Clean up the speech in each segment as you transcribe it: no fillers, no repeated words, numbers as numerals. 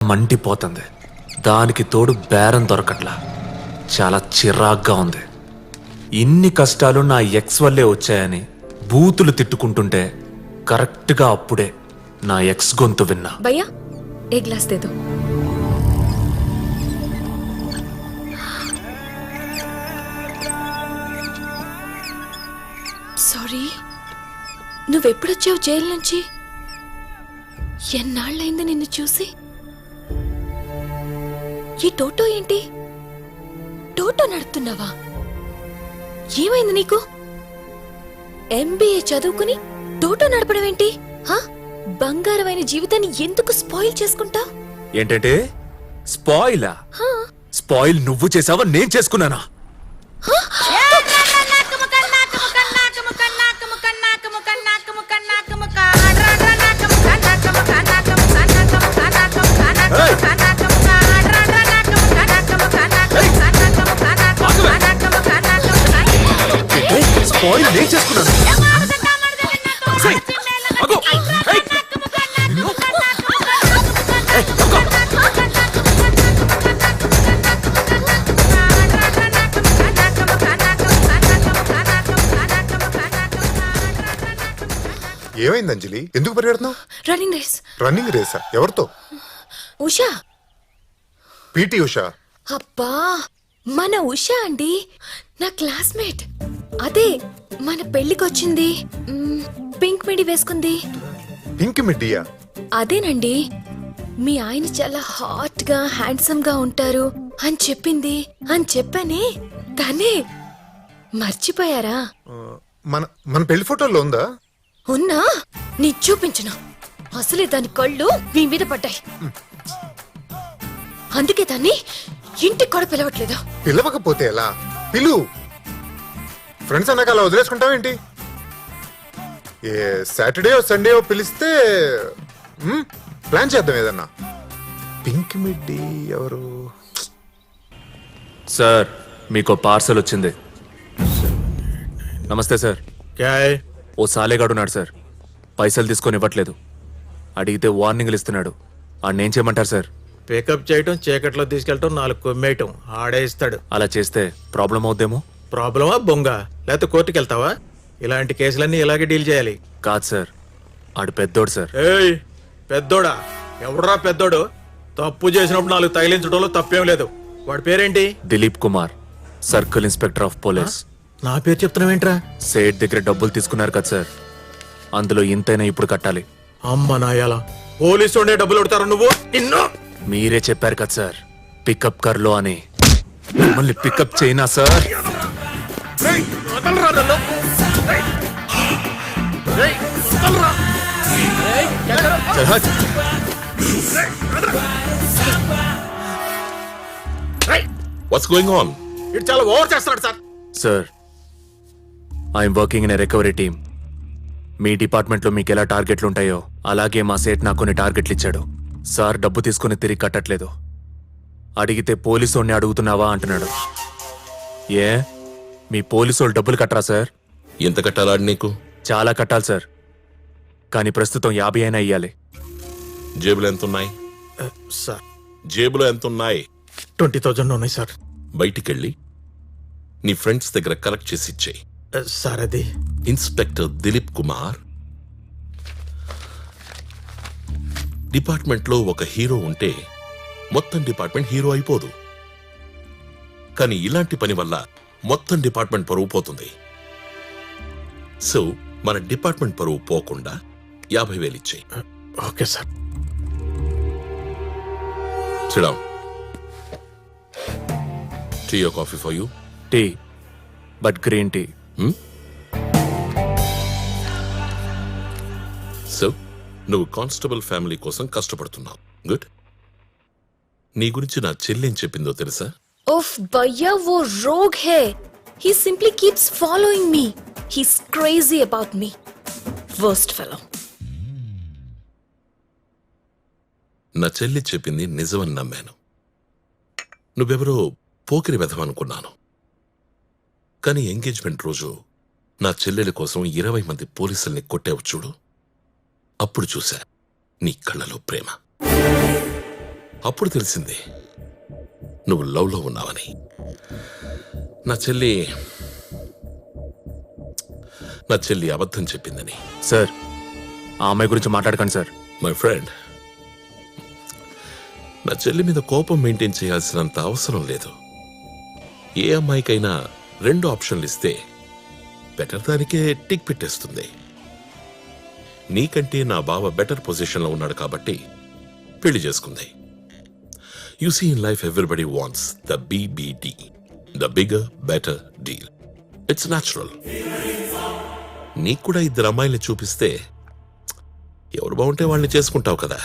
మండిపోతుంది. దానికి తోడు బేరం దొరకట్లా. చాలా చిరాగ్గా ఉంది. ఇన్ని కష్టాలు నా ఎక్స్ వల్లే వచ్చాయని బూతులు తిట్టుకుంటుంటే కరెక్ట్గా అప్పుడే నా ఎక్స్ గొంతు విన్నా. భయ్యా ఏ గ్లాస్ దేదో. సారీ, నువ్వెప్పుడొచ్చావు జైలు నుంచి? ఎన్నాళ్ళైంది నిన్ను చూసి? ఈ టోటో ఏంటి? టోటో నడుపుతున్నావా? ఏమైంది నీకు? ఎంబీఏ చదువుకుని టోటో నడపడం ఏంటి? బంగారమైన జీవితాన్ని ఎందుకు స్పాయిల్ చేసుకుంటా? ఏంటంటే స్పాయిలా? స్పాయిల్ నువ్వు చేసావా నేను చేసుకున్నానా? స్పాయిల్ నేను చేసుకున్నాను. ఏమైంది అంజలి? ఎందుకు పరిగెడుతున్నావు? Running race. రన్నింగ్ రేసా? ఎవరితో? ఉషా. పీటీ ఉషా? అబ్బా, మన ఉషా అండి, నా క్లాస్మేట్. అదే మన పెళ్లికొచ్చింది, పింక్ మిడి వేసుకుంది. పింక్ మిడ్డియా? అదేనండి. మీ ఆయన చాలా హాట్ గా హ్యాండ్సమ్ గా ఉంటారు అని చెప్పింది అని చెప్పానే, తనే. మర్చిపోయారా? మన మన పెళ్లి ఫోటోలో ఉందా? ఉన్నా, నీ చూపించను. అసలే దాని కళ్ళు మీ మీద పడ్డాయి. అందుకే దాన్ని ఇంటికి కూడా పిలవట్లేదు. పిలవకపోతే ఎలా? పిలు. ఫ్రెండ్స్ అన్నాక అలా వదిలేసుకుంటావేంటి? ఏ సాటర్డే సండే పిలిస్తే ప్లాన్ చేద్దాం ఏదన్నా. పింక్ మిడ్డి ఎవరు? సార్, మీకు పార్సల్ వచ్చింది. నమస్తే సార్. ఓ సాలేగాడు ఉన్నాడు సార్, పైసలు తీసుకొని ఇవ్వట్లేదు. అడిగితే వార్నింగ్లు ఇస్తున్నాడు. ఆడేం చేయమంటారు సార్? పికప్ చేయటం, చీకట్లో తీసుకెళ్ళటం, 4 కొమ్మేయటం. ఆడే ఇస్తాడు. అలా చేస్తే ప్రాబ్లం అవుద్దేమో. ప్రాబ్లమా బొంగ? లేకపోతే కోర్టుకి వెళ్తావా? ఇలాంటి కేసులన్నీ ఇలాగే డీల్ చేయాలి. కాదు సార్, ఆడు పెద్దోడు సార్. ఏయ్, పెద్దోడా? ఎవడరా పెద్దోడు? తప్పు చేసినప్పుడు 4 తగిలించడంలో తప్పేం లేదు. వాడి పేరేంటి? Dilip Kumar, circle inspector of police. నా పేరు చెప్తున్నావేంట్రా? సేట్ దగ్గర డబ్బులు తీసుకున్నారు కదా సార్, అందులో ఇంతైనా ఇప్పుడు కట్టాలి. అమ్మ నాయాల, పోలీసు ఉండే డబ్బులు కొడతారు నువ్వు? నిన్ను మీరే చెప్పారు కదా సార్, పికప్ కర్లో అని. మళ్ళీ పికప్ చేయనా సార్? What's going on? ఇటు చాలా ఓవర్ చేస్తున్నాడు sir. Sir, I'm working in a recovery team. మీ డిపార్ట్మెంట్లో మీకు ఎలా టార్గెట్లు ఉంటాయో అలాగే మా సేట్ నాకు కొన్ని టార్గెట్లు ఇచ్చాడు. సార్ డబ్బు తీసుకుని తిరిగి కట్టట్లేదు. అడిగితే పోలీసోడిని అడుగుతున్నావా అంటున్నాడు. ఏ, మీ పోలీసోళ్ళు డబ్బులు కట్టరా సార్? ఎంత కట్టాలాడి నీకు? చాలా కట్టాలి సార్, కానీ ప్రస్తుతం 50 అయినా ఇయ్యాలి. జేబులో ఎంతున్నాయి సార్? జేబులో ఎంతున్నాయి? 20,000 ఉన్నాయి సార్. బయటికెళ్ళి నీ ఫ్రెండ్స్ దగ్గర కలెక్ట్ చేసి ఇచ్చేయి. సార్, అది ఇన్స్పెక్టర్ దిలీప్ కుమార్. డిపార్ట్మెంట్లో ఒక హీరో ఉంటే మొత్తం డిపార్ట్మెంట్ హీరో అయిపోదు. కానీ ఇలాంటి పని వల్ల మొత్తం డిపార్ట్మెంట్ పరువు పోతుంది. సో మన డిపార్ట్మెంట్ పరువు పోకుండా 50,000 ఇచ్చేయి. Okay sir. Sit down. Tea or coffee for you? Tea, but green tea. So నువ్వు కానిస్టేబుల్ ఫ్యామిలీ కోసం కష్టపడుతున్నావు. గుడ్. నీ గురించి నా చెల్లేం చెప్పిందో తెలుసా? ఓఫ్ భయ్యా, वो रोग है. He simply keeps following me. He's crazy about me. Worst fellow. నా చెల్లి చెప్పింది నిజమని నమ్మాను. నువ్వెవరో పోకిరి వెధవనుకున్నాను. కానీ ఎంగేజ్మెంట్ రోజు నా చెల్లెలి కోసం 20 మంది పోలీసుల్ని కొట్టావు చూడు, అప్పుడు చూశా నీ కళ్ళలో ప్రేమ. అప్పుడు తెలిసింది నువ్వు లవ్లో ఉన్నావని. నా చెల్లి అబద్ధం చెప్పిందని. సార్ ఆ అమ్మాయి గురించి మాట్లాడకండి సార్. మై ఫ్రెండ్, నా చెల్లి మీద కోపం మెయింటైన్ చేయాల్సినంత అవసరం లేదు. ఏ అమ్మాయికైనా 2 ఆప్షన్లు ఇస్తే బెటర్ దానికే టిక్ పెట్టేస్తుంది. నీకంటే నా బావ బెటర్ పొజిషన్లో ఉన్నాడు కాబట్టి పెళ్లి చేసుకుంది. You see in life everybody wants the BBD, the bigger better deal. It's natural. నీకు కూడా 2 అమ్మాయిల్ని చూపిస్తే ఎవరు బాగుంటే వాళ్ళని చేసుకుంటావు కదా.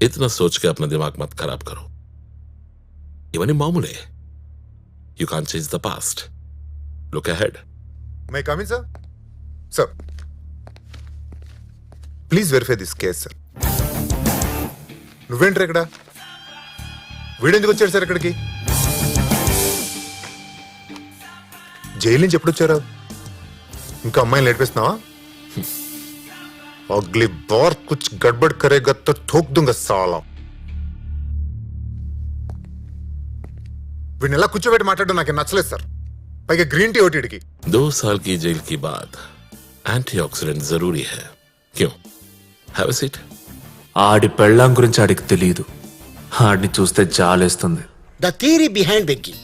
इतना सोच के अपना दिमाग मत खराब करो. इवनी मामूले. You can't change the past. Look ahead. May coming sir? Sir please verify this case sir. నువ్వేంటారు ఇక్కడ? వీడెందుకు వచ్చాడు సార్ ఇక్కడికి? జైలు నుంచి ఎప్పుడు వచ్చారా? ఇంకా అమ్మాయిని నేర్పిస్తున్నావా? अगली बार कुछ गड़बड़ करेगा तो ठोक दूंगा साला. వీడిని ఎలా కూర్చోబెట్టి మాట్లాడడం నాకు నచ్చలేదు సార్. పైగా గ్రీన్ టీ ఓటీడికి 2 साल की जेल के बाद एंटीऑक्सीडेंट जरूरी है. क्यों? Have a seat. ఆడి పెళ్ళాం గురించి ఆడికి తెలియదు. ఆడిని చూస్తే జాలేస్తుంది. The theory behind begging.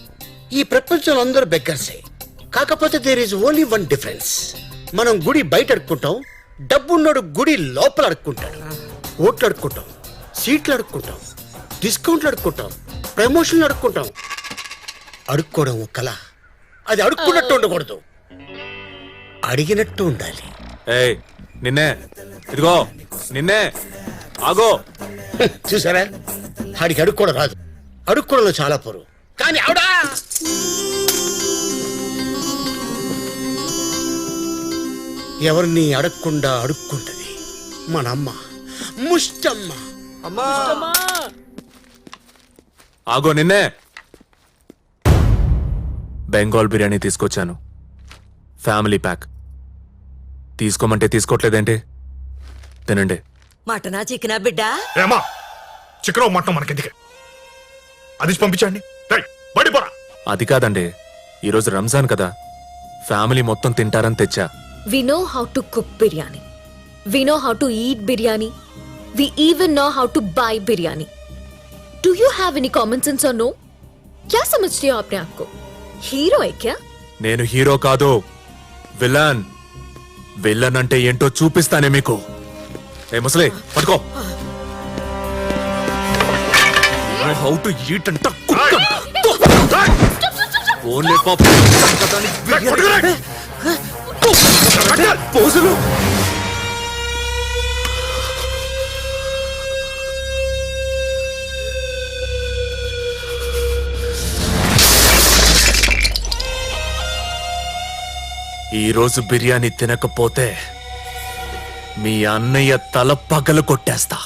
ఈ ప్రపంచంలో అందరూ బెగ్గర్సే. కాకపోతే there is only one difference. మనం గుడి బయట అడుక్కుంటాం, డబ్బున్నోడు గుడి లోపల అడుక్కుంటాడు. ఓట్లు అడుక్కుంటాం, సీట్లు అడుక్కుంటాం, డిస్కౌంట్లు అడుక్కుంటాం, ప్రమోషన్లు అడుక్కుంటాం. అడుక్కోవడం ఒక కళ. అది అడుక్కున్నట్టు ఉండకూడదు, అడిగినట్టు ఉండాలి. ఏయ్ నిన్నే, ఇదిగో నిన్నే, ఆగో. చూసారా, ఆడికి అడుక్కోవడం రాదు. అడుక్కోవడంలో చాలా పొరు. కానీ ఆవిడా ఎవరిని అడగకుండా అడుక్కుంటది. మన అమ్మ ముష్టమ్మ. ఆగో నిన్నే. బెంగాల్ బిర్యానీ తీసుకొచ్చాను, ఫ్యామిలీ ప్యాక్. తీసుకోమంటే తీసుకోవట్లేదేంటి? తినండి. మటనా చికెనా బిడ్డా? ఏమా చికెన్ మటన్ మనకెందుకే? అది పంపించండి. అది కాదండి, ఈరోజు రంజాన్ కదా, ఫ్యామిలీ మొత్తం తింటారని తెచ్చా. We know how to cook biryani. We know how to eat biryani. We even know how to buy biryani. Do you have any common sense or no? क्या समझते हो अपने आप को? हीरो है क्या? నేను హీరో కాదు, విలన్. విలన్ అంటే ఏంటో చూపిస్తానే మీకు. ఏ ముసలి పట్టుకో. హౌ టు ఈట్ అంట, కుక్ అంట. ఓన్లీ పాప పోజులు. ఈరోజు బిర్యానీ తినకపోతే మీ అన్నయ్య తల పగలు కొట్టేస్తా.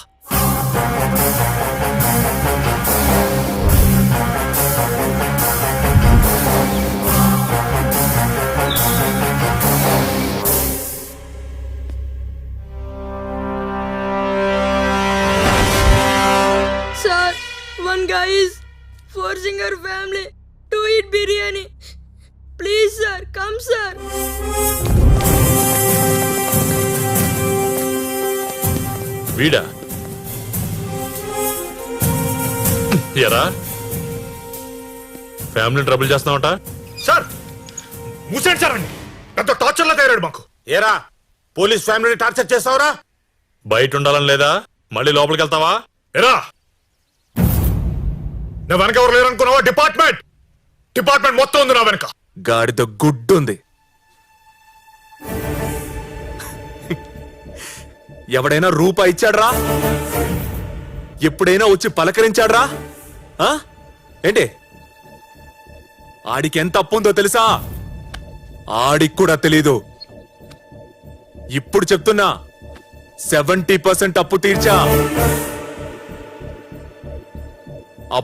Sir, one guy is forcing our family to eat biryani. Please, sir, come, sir. వీడా ఎరా ఫ్యామిలీ ట్రబుల్ చేస్తున్నావట? సార్ మూసేండి సార్ అండి. పెద్ద టార్చర్లా తయారాడు మాకు. ఏరా పోలీస్ ఫ్యామిలీని టార్చర్ చేస్తావురా? బయట ఉండాలని లేదా? మళ్ళీ లోపలికి వెళ్తావా? ఎరా నా వెనక ఎవరు లేరనుకున్నావా? డిపార్ట్మెంట్ మొత్తం ఉంది నా వెనక. గాడిద గుడ్డుంది. ఎవడైనా రూపాయి ఇచ్చాడ్రా? ఎప్పుడైనా వచ్చి పలకరించాడ్రా? ఆ? ఏంటి ఆడికి ఎంత అప్పు ఉందో తెలుసా? ఆడికి కూడా తెలీదు. ఇప్పుడు చెప్తున్నా, 70% అప్పు తీర్చా. ఆ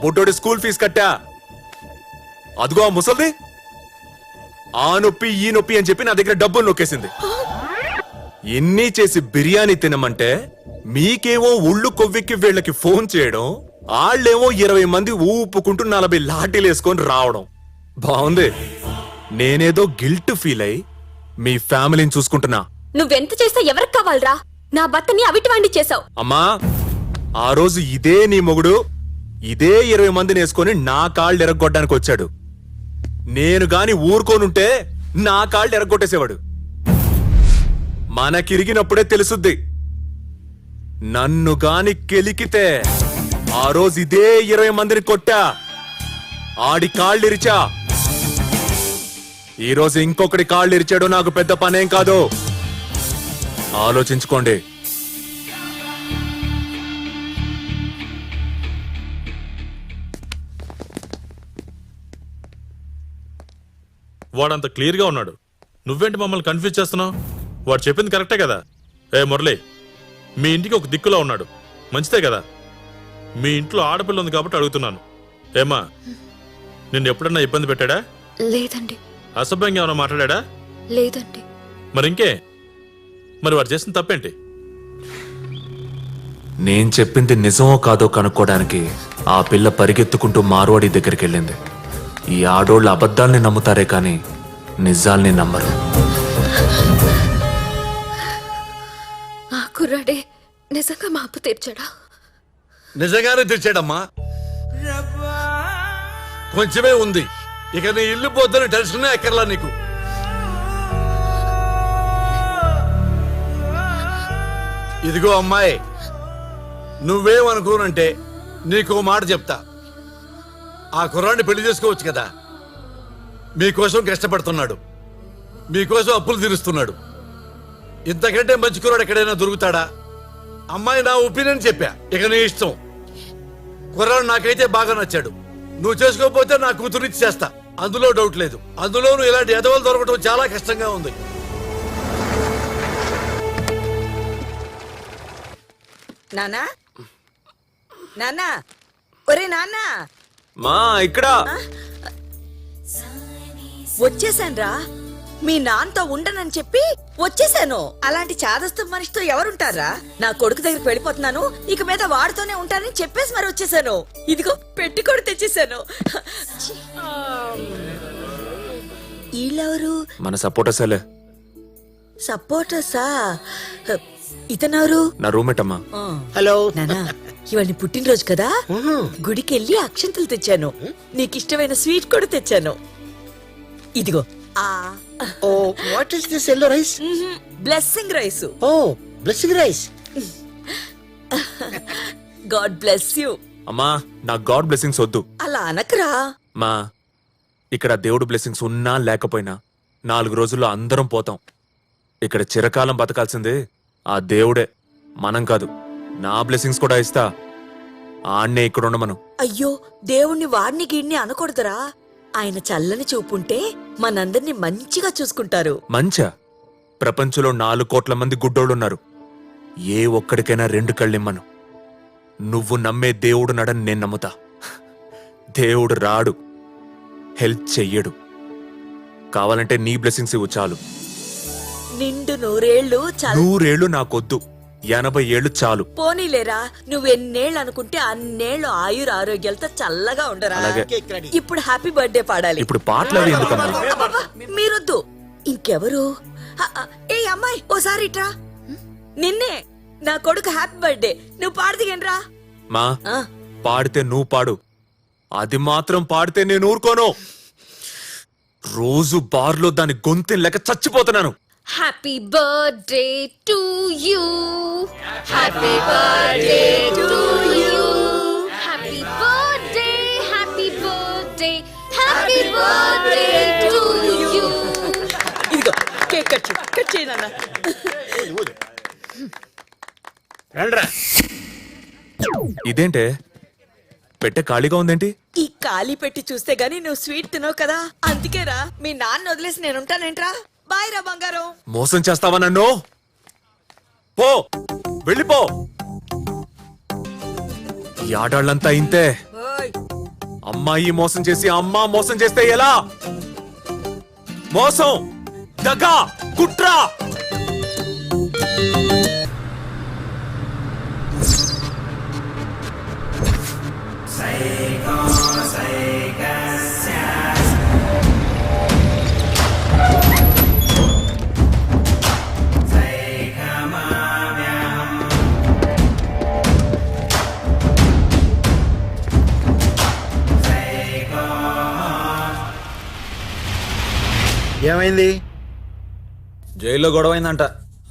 బుడ్డోడు స్కూల్ ఫీజు కట్టా. అదిగో ఆ ముసల్ది ఆ నొప్పి ఈ నొప్పి అని చెప్పి నా దగ్గర డబ్బులు నొక్కేసింది. ఎన్ని చేసి బిర్యానీ తినమంటే మీకేమో ఉళ్ళు కొవ్వెక్కి వీళ్ళకి ఫోన్ చేయడం, వాళ్ళేమో 20 మంది ఊపుకుంటూ 40 లాఠీలు వేసుకొని రావడం. బాగుంది. నేనేదో గిల్ట్ ఫీల్ అయి మీ ఫ్యామిలీని చూసుకుంటున్నా. నువ్వెంత చేస్తా ఎవరికి కావాలరా? నా భర్తని అవిటివాండి చేసావు. అమ్మా, ఆ రోజు ఇదే నీ మొగుడు ఇదే 20 మందిని వేసుకొని నా కాళ్ళు ఎరగొట్టడానికి వచ్చాడు. నేను గాని ఊరుకోనుంటే నా కాళ్ళు ఎరగొట్టేసేవాడు. మనకిరిగినప్పుడే తెలుసుద్ది. నన్ను గాని కెలికితే ఆ రోజు ఇదే 20 మందిని కొట్టా, ఆడి కాళ్ళు ఇరిచా. ఈ రోజు ఇంకొకటి కాళ్ళు ఇరిచాడు. నాకు పెద్ద పనేం కాదు. ఆలోచించుకోండి. వాడంత క్లియర్గా ఉన్నాడు, నువ్వేంటి మమ్మల్ని కన్ఫ్యూజ్ చేస్తున్నావు? వాడు చెప్పింది కరెక్టే కదా. ఏ మురళి, మీ ఇంటికి ఒక దిక్కులా ఉన్నాడు, మంచిదే కదా. మీ ఇంట్లో ఆడపిల్ల ఉంది కాబట్టి అడుగుతున్నాను. ఏమా, నిన్ను ఎప్పుడన్నా ఇబ్బంది పెట్టాడా? లేదండి. అసభ్యంగా ఏమైనా మాట్లాడా? లేదండి. మరి ఇంకే, మరి వాడు చేసిన తప్పేంటి? నేను చెప్పింది నిజమో కాదో కనుక్కోడానికి ఆ పిల్ల పరిగెత్తుకుంటూ మార్వాడి దగ్గరికి వెళ్ళింది. ఈ ఆడోళ్ళు అబద్ధాల్ని నమ్ముతారే కానీ నిజాల్ని నమ్మరు. ఆ కుర్రాడే నిజంగా మా అప్పు తీర్చాడా? నిజంగానే తెచ్చాడమ్మా. కొంచెమే ఉంది, ఇక నీ ఇల్లు పోద్దని టెన్షన్ ఎక్కర్లా నీకు. ఇదిగో అమ్మాయి, నువ్వేమనుకోనంటే నీకు మాట చెప్తా. ఆ కుర్రాన్ని పెళ్లి చేసుకోవచ్చు కదా. మీకోసం కష్టపడుతున్నాడు, మీకోసం అప్పులు తీరుస్తున్నాడు. ఇంతకంటే మంచి కుర్రాడు ఎక్కడైనా దొరుకుతాడా? అమ్మాయి, నా ఒపీనియన్ చెప్పా, ఇక నీ ఇష్టం. కుర్రాడు నాకైతే బాగా నచ్చాడు. నువ్వు చేసుకోకపోతే నా కూతురిచ్చి చేస్తా, అందులో డౌట్ లేదు. అందులోనూ ఇలాంటి ఎదవలు దొరకడం చాలా కష్టంగా ఉంది. నానా, నానా, ఒరే నాన్నా, మా ఇక్కడ వచ్చేసాన్రా. మీ నాన్నతో ఉండనని చెప్పి వచ్చేసాను. అలాంటి చాదస్తు మనిషితో ఎవరుంటారా? నా కొడుకు దగ్గరికి వెళ్ళిపోతున్నాను, ఇక మీద వాడితోనే ఉంటానని చెప్పేసి మరి వచ్చేసాను. ఇదిగో పెట్టి కూడా తెచ్చేసాను. వీళ్ళెవరు? మన సపోర్టర్సేలే. సపోర్టర్సా? ఇతనెవరు? నా రూమ్మేట్ అమ్మా. హలో నానా, ఇవాళ నీ పుట్టినరోజు కదా, గుడికి వెళ్ళి అక్షంతలు తెచ్చాను. నీకు ఇష్టమైన స్వీట్ కూడా తెచ్చాను. ఇదిగో. Oh, what is this yellow rice? Blessing rice. Oh, blessing rice. God bless you. అమ్మా, నా గాడ్ బ్లెస్సింగ్స్ వద్దు. అలా అనకరా. మా ఇక్కడ దేవుడు బ్లెస్సింగ్స్ ఉన్నా లేకపోయినా 4 రోజుల్లో అందరం పోతాం. ఇక్కడ చిరకాలం బతకాల్సిందే ఆ దేవుడే, మనం కాదు. నా బ్లెస్సింగ్స్ కూడా ఇస్తా. ఆన్నే ఇక్కడ ఉండమను. అయ్యో, దేవుణ్ణి వాడిని గిడ్ని అనకూడదురా. ఆయన చల్లని చూపుంటే మనందరినీ మంచిగా చూసుకుంటారు. మంచా? ప్రపంచంలో 4 కోట్ల మంది గుడ్డోళ్ళున్నారు. ఏ ఒక్కడికైనా 2 కళ్ళిమ్మను. నువ్వు నమ్మే దేవుడు నడని నేను నమ్ముతా. దేవుడు రాడు, హెల్ప్ చెయ్యడు. కావాలంటే నీ బ్లెస్సింగ్స్ ఇవ్వు చాలు. నిండు 100 ఏళ్ళు చాలు. 100 ఏళ్ళు నాకొద్దు, 80 ఏళ్ళు చాలు. పోనీలేరా, నువ్వెన్నేళ్ళు అనుకుంటే అన్నేళ్ళు ఆయుర ఆరోగ్యాలతో చల్లగా ఉండరా. అలాగే. ఇప్పుడు హ్యాపీ బర్త్డే పాడాలి. ఇప్పుడు పాటలు అవి ఎందుకమ్మా? అబ్బబ్బా, మీరొద్దు. ఇంకెవరు? ఏ అమ్మాయి, ఓసారి ఇట్రా. నిన్నే, నా కొడుకు హ్యాపీ బర్త్డే. నువ్వు పాడదిగండ్రా. మా పాడితే నువ్వు పాడు, అది మాత్రం పాడితే నేను ఊరుకోను. రోజు బార్లో దాని గొంతు లేక చచ్చిపోతున్నాను. Happy birthday to you, happy birthday to you, happy birthday, happy birthday, happy birthday to you. ఇదిగో కేక్ కట్ చేయి నాన్న. ఇదేంటే పెట్టె ఖాళీగా ఉందేంటి? ఈ ఖాళీ పెట్టి చూస్తే గానీ నువ్వు స్వీట్ తినవు కదా, అందుకేరా. మీ నాన్న వదిలేసి నేనుంటానేంట్రా. బాయ్ రా బంగారం. మోసం చేస్తావా నన్ను? పో, వెళ్ళిపో. ఈ ఆడాళ్ళంతా ఇంతే. ఓయ్, అమ్మాయి మోసం చేసి అమ్మ మోసం చేస్తే ఎలా? మోసం, దగా, కుట్ర. ఏమైంది? జైల్లో గొడవైందంట.